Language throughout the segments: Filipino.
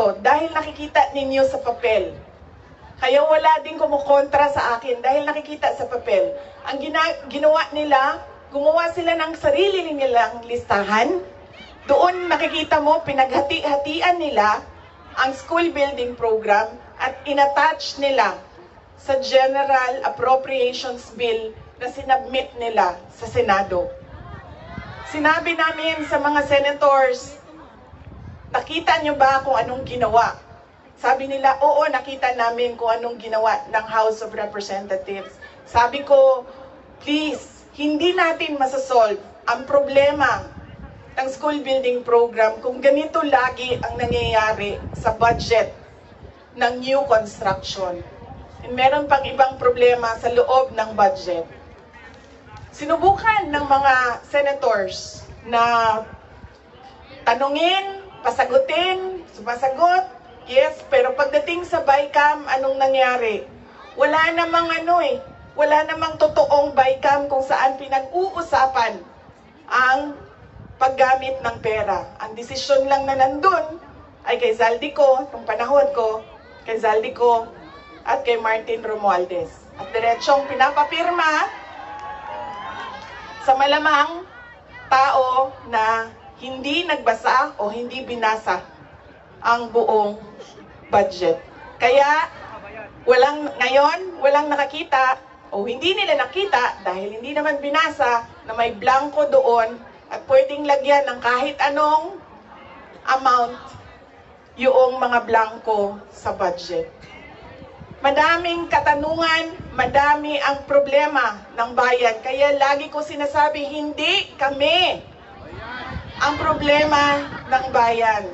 ito dahil nakikita ninyo sa papel. Kaya wala din kumukontra sa akin dahil nakikita sa papel. Ang ginawa nila, gumawa sila ng sarili nilang listahan. Doon nakikita mo, pinaghati-hatian nila ang school building program at inattach nila sa General Appropriations Bill na sinabmit nila sa Senado. Sinabi namin sa mga senators, nakita nyo ba kung anong ginawa? Sabi nila, oo, nakita namin kung anong ginawa ng House of Representatives. Sabi ko, please, hindi natin masasolve ang problema ng school building program kung ganito lagi ang nangyayari sa budget ng new construction. And meron pang ibang problema sa loob ng budget. Sinubukan ng mga senators na tanungin, pasagutin, sumasagot, yes, pero pagdating sa BICAM, anong nangyari? Wala namang wala namang totoong BICAM kung saan pinag-uusapan ang paggamit ng pera. Ang desisyon lang na nandun ay kay Zaldico, nung panahon ko, kay Zaldico at kay Martin Romualdez. At diretsong pinapapirma sa malamang tao na hindi nagbasa o hindi binasa ang buong budget. Kaya ngayon, walang nakakita o hindi nila nakita dahil hindi naman binasa na may blanco doon at pwedeng lagyan ng kahit anong amount yung mga blanco sa budget. Madaming katanungan, madami ang problema ng bayan. Kaya lagi ko sinasabi, hindi kami ang problema ng bayan.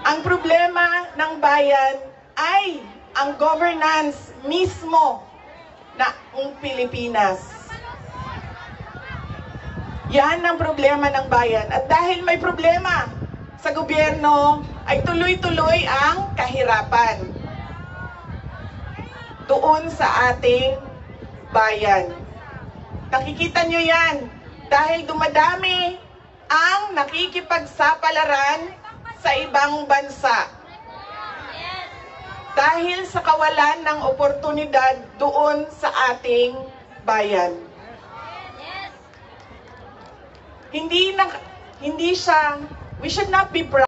Ang problema ng bayan ay ang governance mismo ng Pilipinas. Yan ang problema ng bayan. At dahil may problema sa gobyerno, ay tuloy-tuloy ang kahirapan doon sa ating bayan. Nakikita nyo yan dahil dumadami ang nakikipagsapalaran sa ibang bansa. Dahil sa kawalan ng oportunidad doon sa ating bayan. We should not be proud.